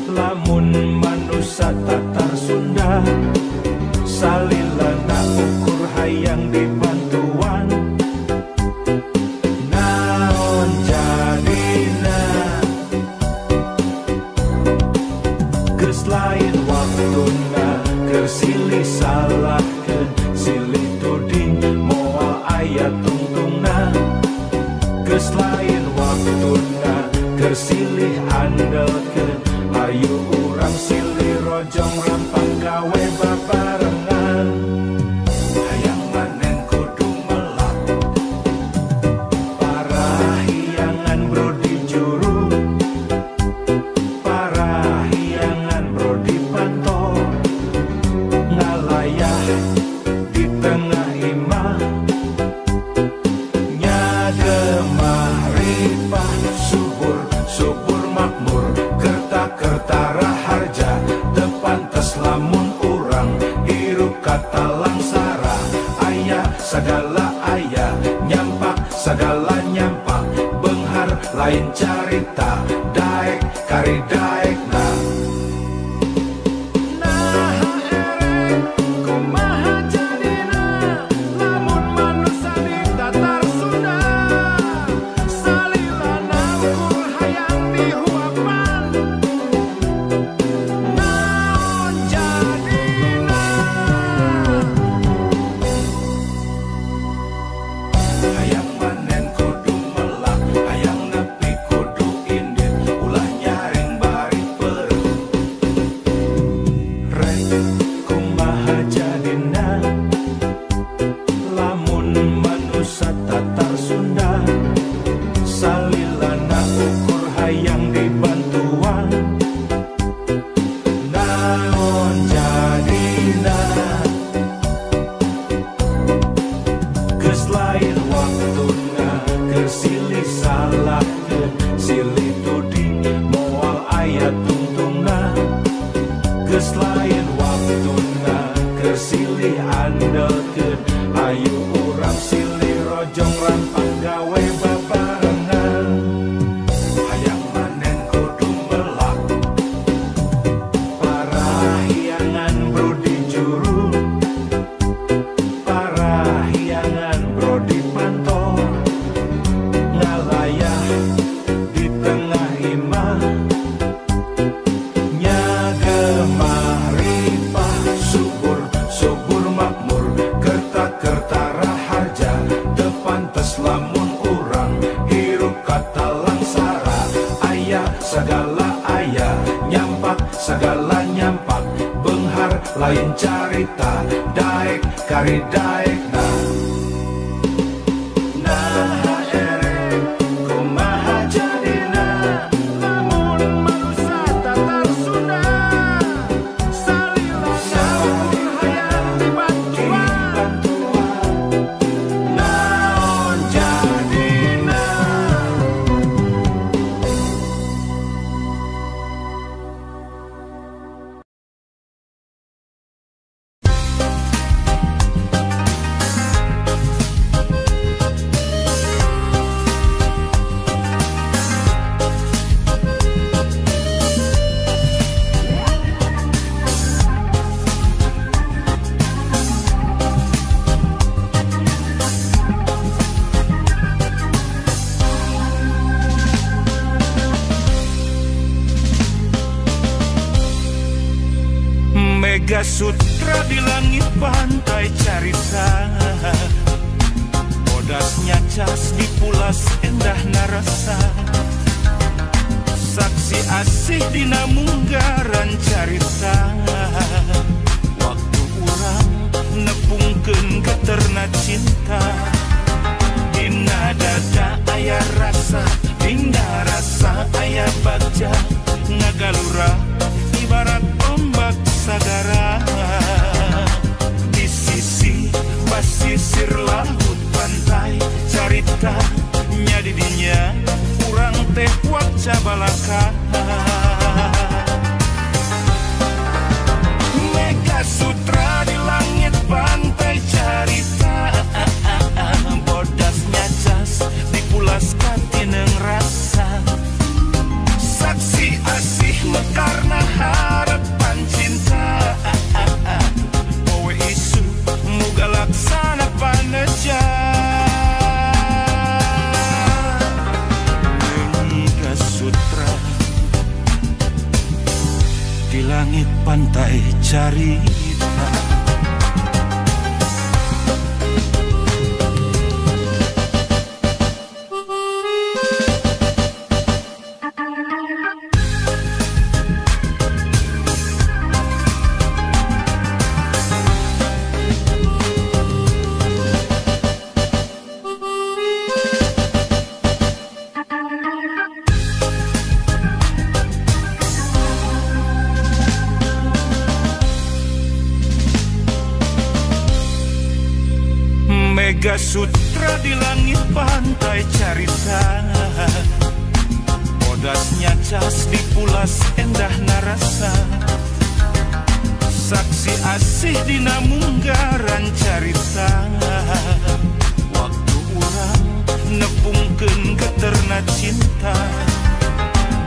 lamun manusia Tatar Sunda salilana ukur hayang dibantuan naon jadina geus lain waktuna keur silih salahkeun silih tuding moal aya tungtungna geus lain waktuna keur silih andelkeun ayo urang silih rojong rampang gawe babarengan hayang manen kudu melak parahiangan bro di juru parahiangan bro di pantau ngalayah di tengah imah nyademah ripah subur subur makmur kerta raharja tepantes lamun urang hirup kata langsara aya segala aya nyampak segala nyampak benghar lain carita daek kari daek nah lain carita daek kari daek nah nah ere kumaha jadina lamun manusia Tatar Sunda salilana hayang dibantuan naon jadina Mega Sutra di langit pantai carita bodasnya cas di pulas endah narasa saksi asih dina munggaran carita waktu urang nepungkeun geterna cinta dina dada aya rasa dina rasa aya bagja ngagalura ibarat ombak sagara di sisi basisir laut pantai carita nya didinya urang teh waca balaka Mega Sutra di langit pantai carita bodasnya cas dipulaskan tineng rasa saksi karena harapan cinta. Poe isu muga laksana paneja. Mengiga sutra di langit pantai carita. Mega sutra di langit pantai carita. Podasnya cas di pulas endah narasa. Saksi asih dina munggaran carita. Waktu urang nepungkeun geterna cinta.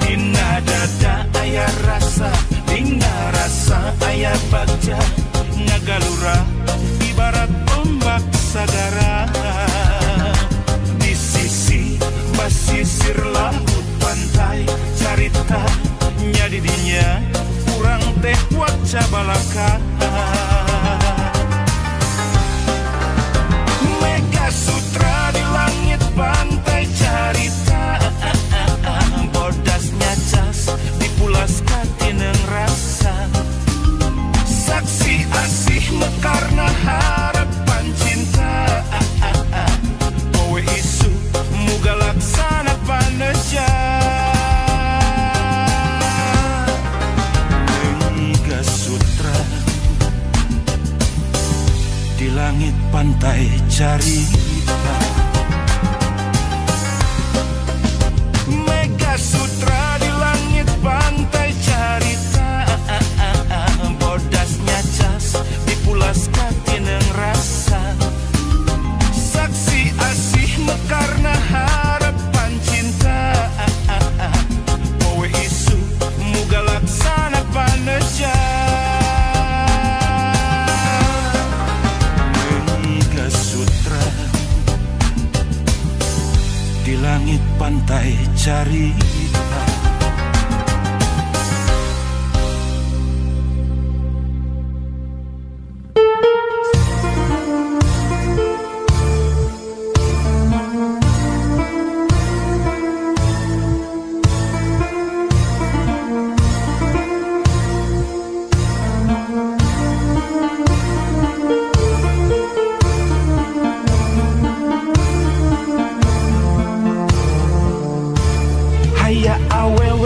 Dina dada aya rasa, dina rasa aya bagja. Ngagalura ibarat ombak sagara. Di sisi basisir laut pantai carita. Nya didinya urang teh waca balaka. Mega sutra di langit pantai carita. Bodasnya cas dipulas katineng rasa. Saksi asih mekarna harapan cinta. Poe isu muga laksana paneja. Mengiga sutra di langit pantai carita. Mega sutra di langit pantai carita. Bodasnya cas dipulas katineng rasa. Saksi asih mekarna harapan cinta. Poe isu muga laksana paneja. Mengiga sutra di langit pantai carita.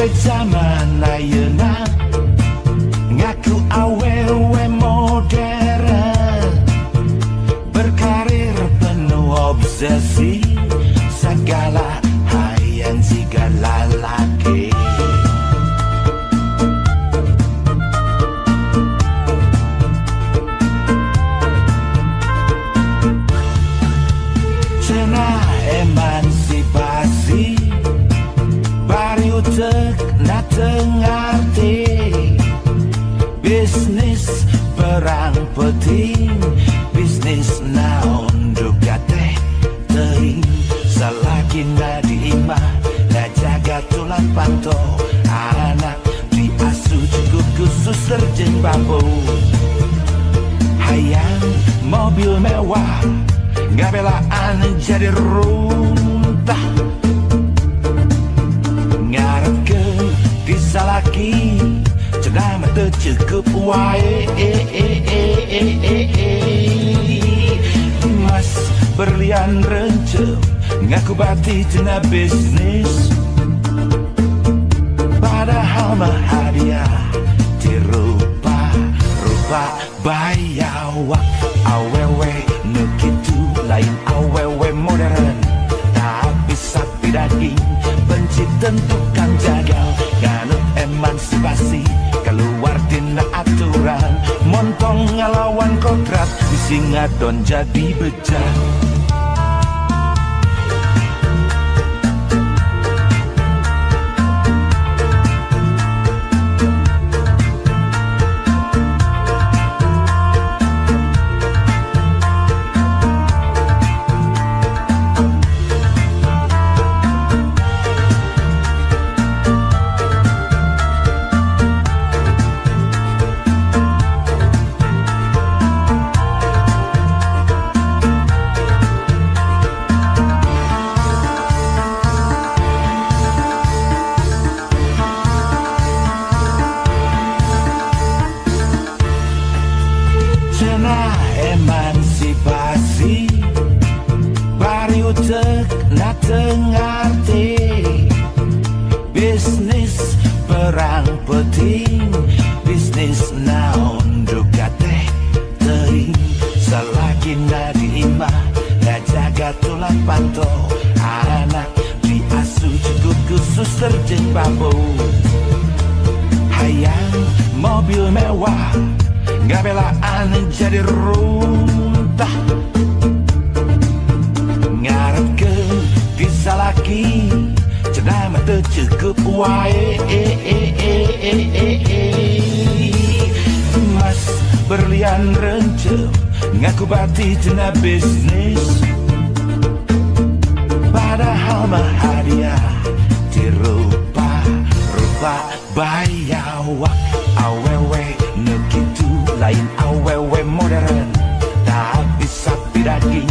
Zaman ayeuna ngaku awewe modern, berkarir penuh obsesi, segala hayang siga lalaki. Cenah emansipasi bari utek na tengarti. Bisnis perang penting, bisnis naon juga teh teuing. Salaki na diimah na jaga tulang panto. Anak diasuh cukup khusus terjeng bambu. Hayang mobil mewah, gabelaan jadi runtah. Ngarepkeun disalaki, cenah mah teu cukup wae. Mas berlian rencep ngaku bati cenah bisnis. Padahal mah hadiah dirupa-rupa bayawa. Awewe nu kitu lain awewe modern, tapi sapi daging benci tentukan jagal. Ganut emansipasi keluar tina aturan, montong ngelawan kodrat bisi ngadon jadi bejat. perang penting bisnis naon juga teh teuing selagi nadima ngajaga tulang panto anak diasuh cukup khusus terjeng bambu hayang mobil mewah gabelaan jadi runtah ngarep ke bisa lagi cenah mah teu cukup wae emas berlian rencem ngaku bati cenah bisnis padahal mah hadiah dirupa-rupa bayawak awewe nu kitu lain awewe modern tak bisa daging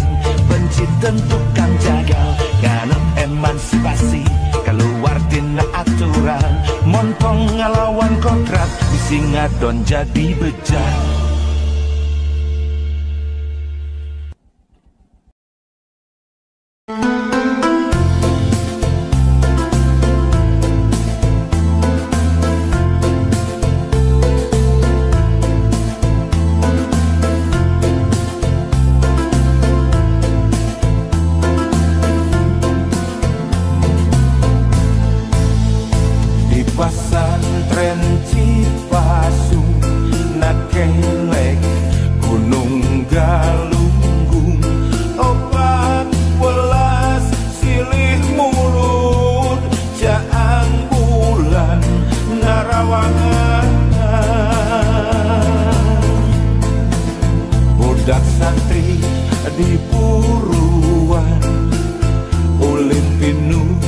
benci tentukan jagal nganep emansipasi keluar tina aturan montong ngelawan kontrak bisi ngadon jadi bejat. Pesantren Cipasung nakelek Gunung Galunggung 14 silih mulut jaang bulan ngarawangan budak santri di Puruan ulin pinuh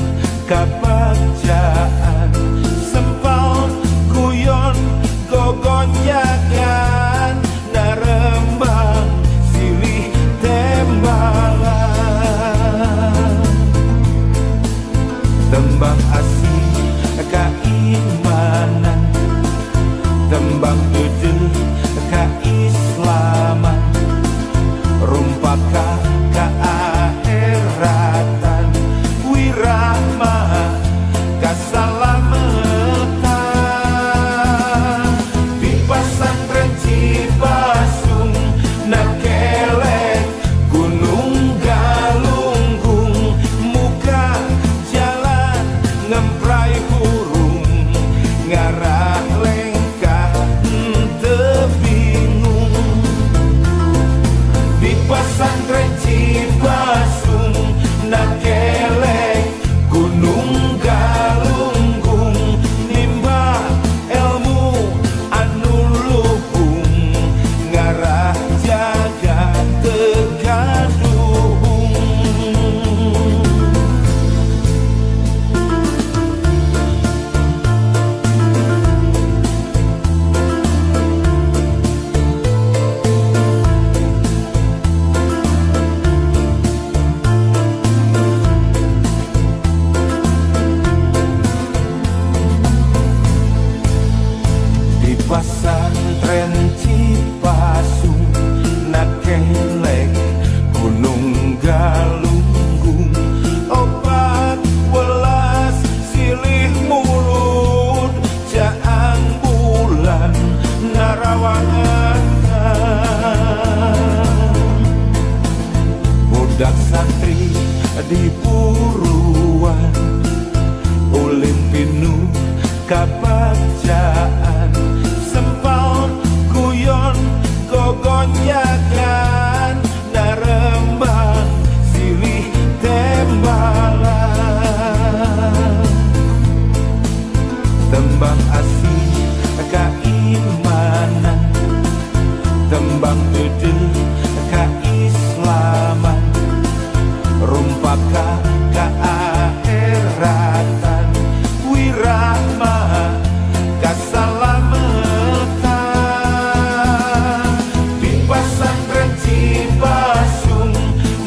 kabacaan gogonjakan narembang silih tembalan tembang asih keimanan tembang ide keislaman rumpaka keakhiratan wirahmah kasalamatan Cipasung nakelek Gunung Galunggung muka jalan ngemprai burung ngarah lengkah teu bingung di pesantren Cipasung nakelek Gunung Galunggung nimba ilmu anu jaga tegaduhung di pesantren Cipasung nakelek Gunung Galunggung 14 silih mulut jaang bulan ngarawangan budak santri di Puruan ulin pinuh kabacaan sempal guyon gogonjakan narembang silih tembalan tembang asih keimanan tembang ide keislaman rumpaka keakhiratan wirahmah kasalamatan di pesantren Cipasung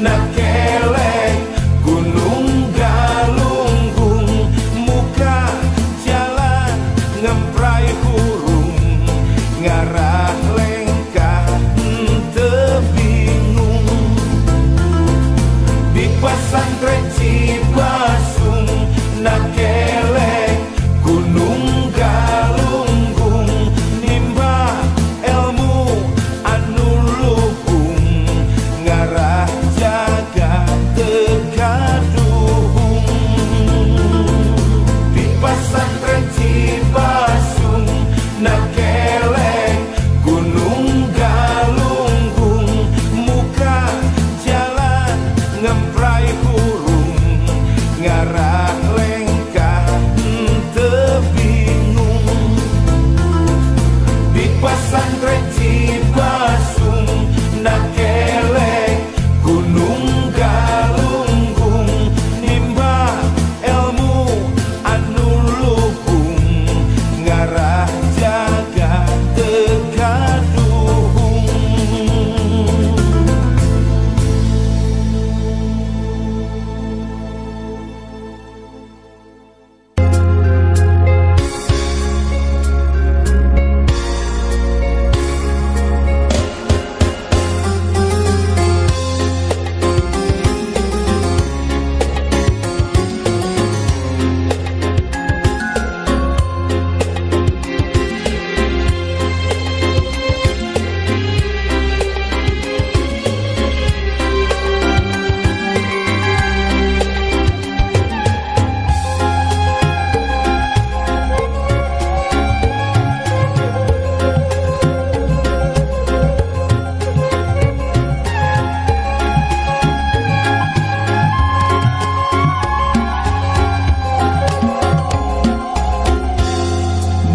nakelek Gunung Galunggung muka jalan ngemprai burung ngarah lengkah teu bingung di pesantren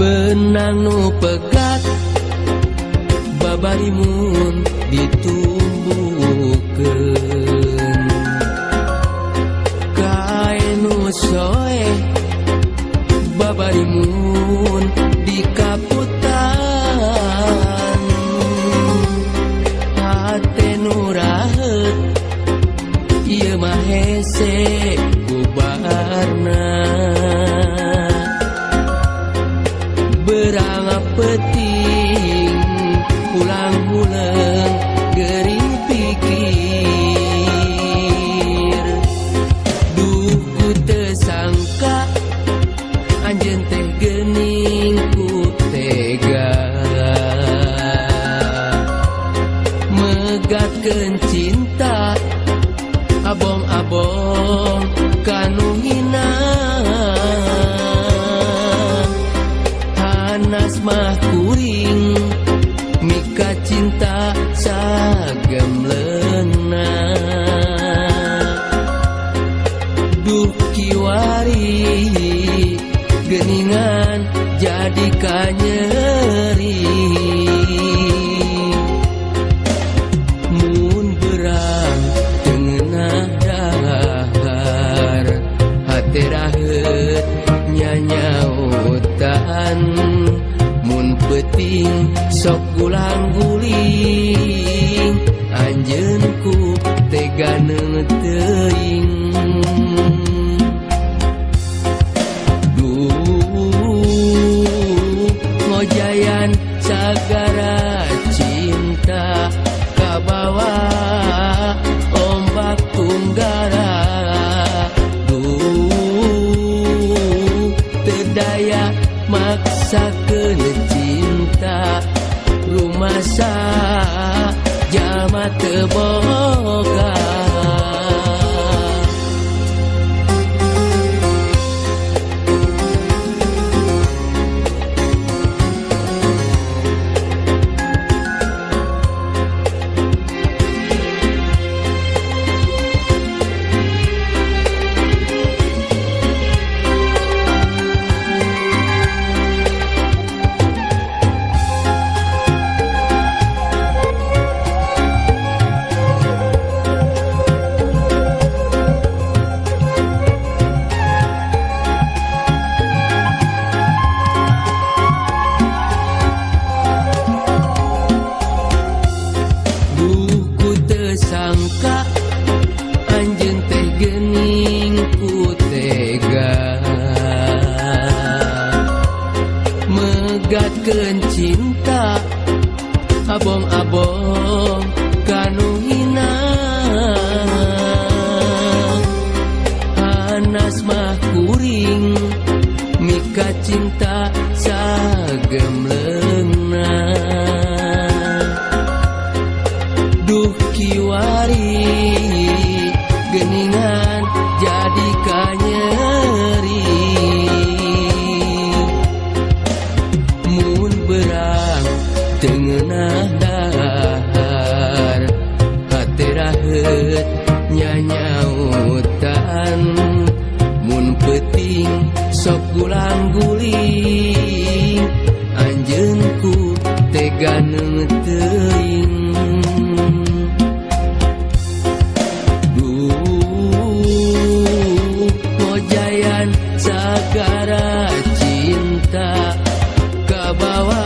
benang nu pegat babarimun ditumbuhkeun kae nu soe babarimun dikaputan hate nu rahet ieu mah hese bubarna berang peting ulang-ulang gering pikir duh ku teu sangka anjeun teh geuning ku tega megatkeun cinta abong-abong kanu hina hanas mah kuring mika cinta sagem leuna duh kiwari geuningan jadi kanyeri mun berang teungeunah dahar hate raheut nyanyautan mun peuting sok gulang-guling anjeun ku tega teuing ngojayan sagara cinta kabawa ombak tunggara terdaya maksakeun cinta rumasa jalma teu boga megatkeun cinta abong-abong kanu hina hanas mah kuring mika cinta sagem leuna duh kiwari geuningan jadi kanyeri berang teungeunah dahar hate raheut nyanyautan mun peuting sok gulang-guling anjeun ku tega teuing ngojayan sagara cinta kabawa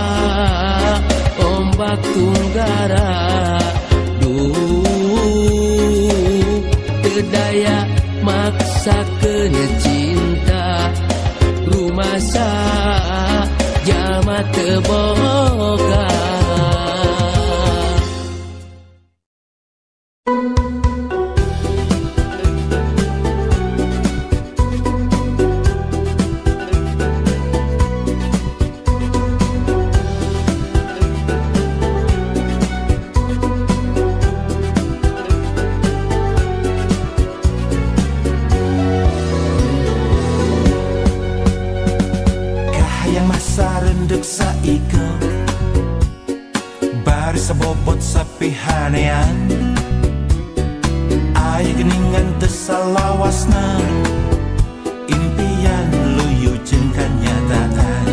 ombak tunggara terdaya maksakeun cinta rumasa jalma teu boga sarendek saiko bari sabobot sapihanean aya geuningan teu salawasna impian luyu jeung kanyataan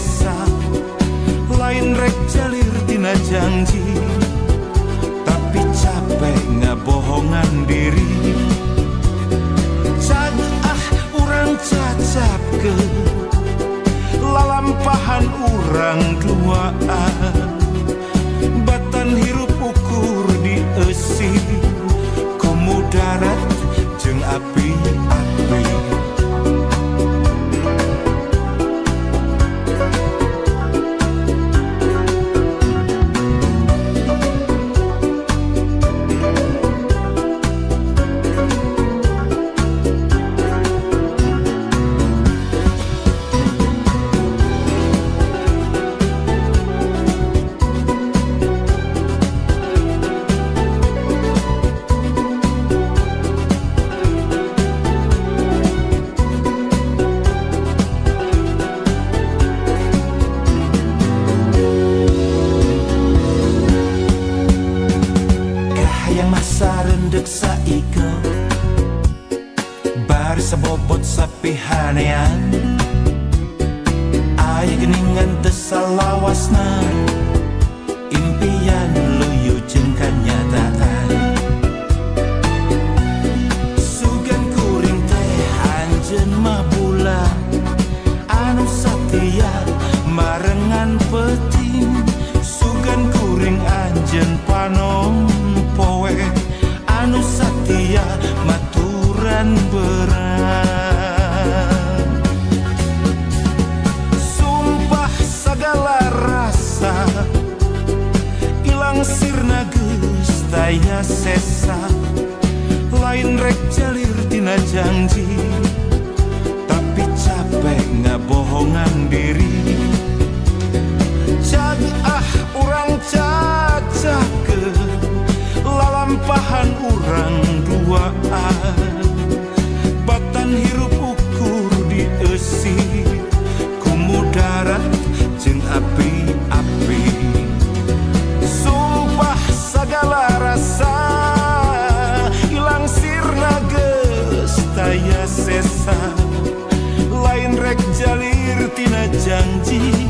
sesa lain rek jalir tina janji tapi capek ngabohongan diri cag urang cacap ke lalampahan urang duaan batan hirup ukur di esi komo darat jeung api-api sarendek saiko bar sabobot sapihanean aya geningan tesalawasna impian luyu jeung kanyataan sugan kuring teh anjeun mah bulan anu satia marengan peting sugan kuring anjeun panom poe anu satia maturan berat sumpah segala rasa ilang sirna geus daya sesa lain rek jalir tina janji tapi capek ngabohongan diri cag urang cacak ke lalampahan urang duaan batan hirup ukur di esi kumu darat jeung api-api sumpah segala rasa ilang sirna geus daya sesa lain rek jalir tina janji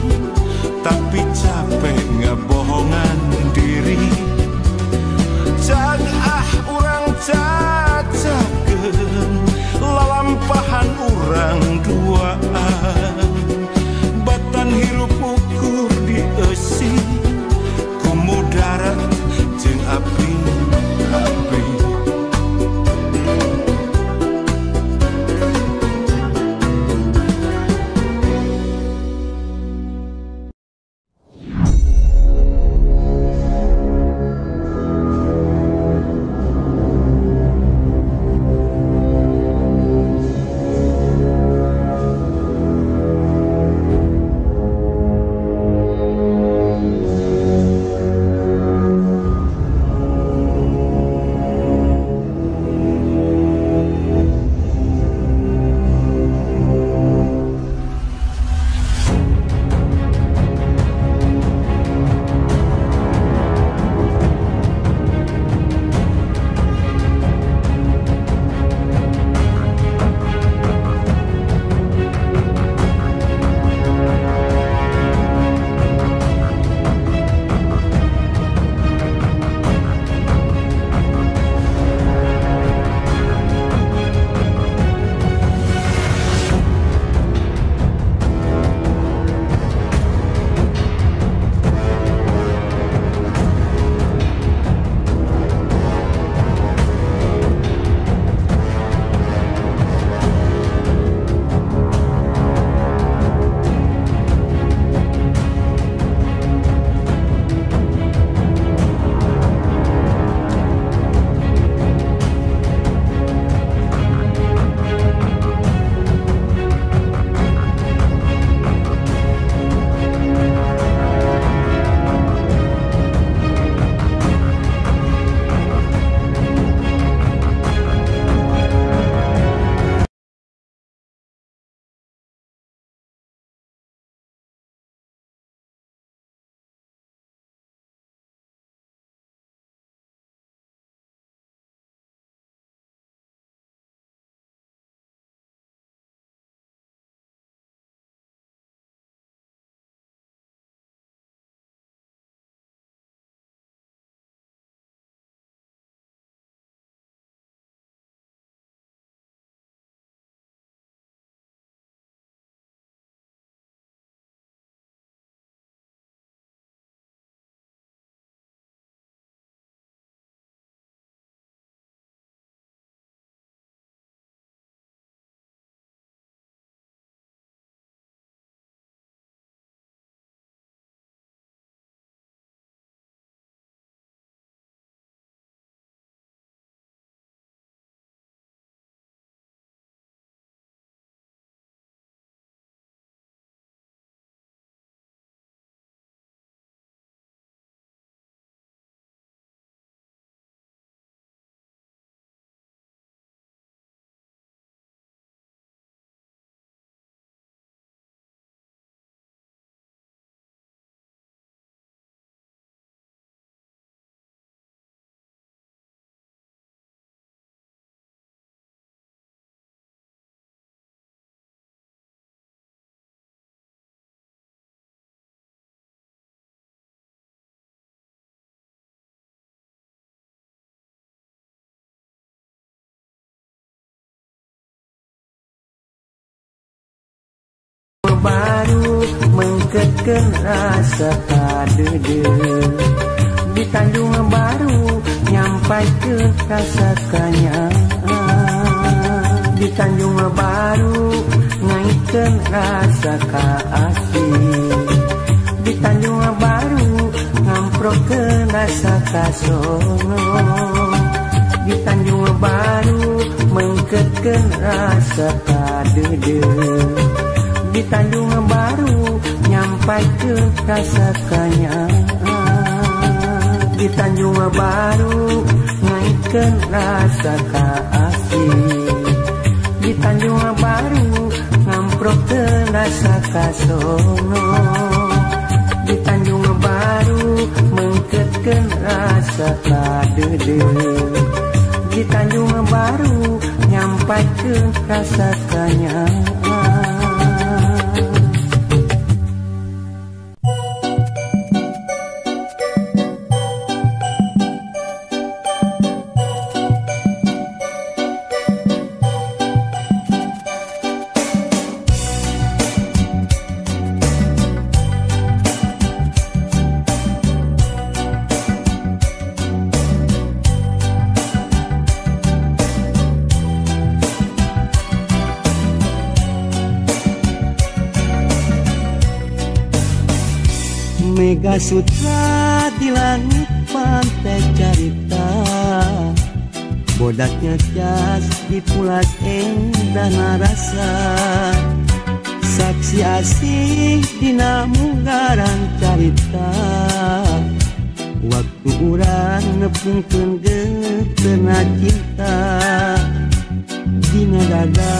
baru mengkekeun rasa kadede. Di Tanjung Baru nyampaikeun rasa kanyang. Di Tanjung Baru ngaikeun rasa kaasih. Di Tanjung Baru ngamprokeun rasa kasono. Di Tanjung Baru mengkekeun rasa kadede. Di Tanjung Baru nyampaikeun rasa kanyang. Di Tanjung Baru ngaikeun rasa kaasih. Di Tanjung Baru ngamprokeun rasa kasono. Di Tanjung Baru mengkekeun rasa kadede. Di Tanjung Baru nyampaikeun rasa kanyang. Mega Sutra di langit pantai carita, bodaknya jas di pulas endah narasa. Saksi asih dina munggaran carita, waktu urang nepungkeun geuteuna cinta. Dina dada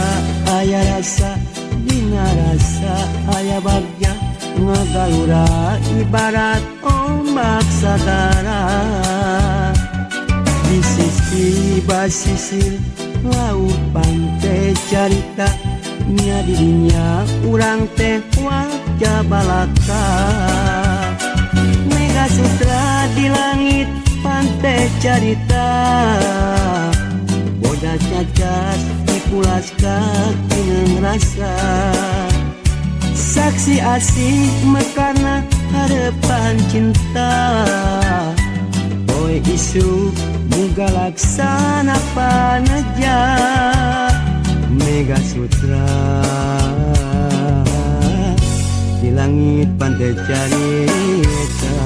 aya rasa, dina rasa aya bagja. Ngagalura ibarat ombak sagara. Di sisi basisir laut pantai carita, nya dirinya urang teh wajah balaka. Mega Sutra di langit pantai carita, bodaknya jas dipulas kakeun rasa. Saksi asih mekarna harapan cinta. Poe isu muga laksana paneja. Mega Sutra di langit pantai carita.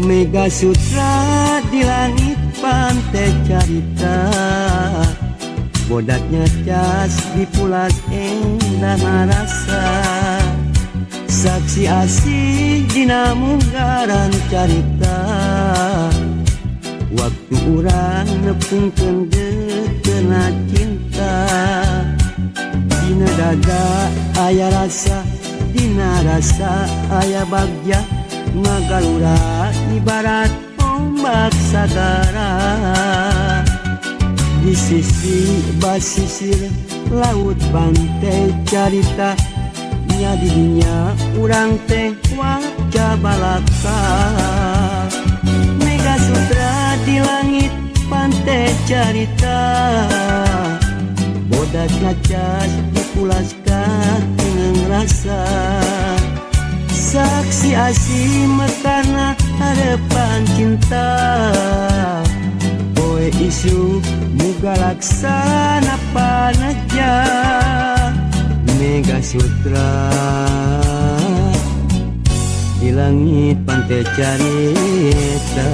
Mega Sutra di langit pantai carita, bodaknya jas di pulas endah narasa. Saksi asih dina munggaran carita, waktu urang nepungkeun geuteuna cinta. Dina dada aya rasa, dina rasa aya bagja. Ngagalura ibarat ombak sagara. Di sisi basisir laut pantai carita, nya dirinya urang teh wajah balaka. Mega Sutra di langit pantai carita, bodaknya jas dipulas kakeun rasa. Saksi asih mekarna harapan cinta. Poe isu muga laksana paneja. Mega Sutra di langit pantai carita.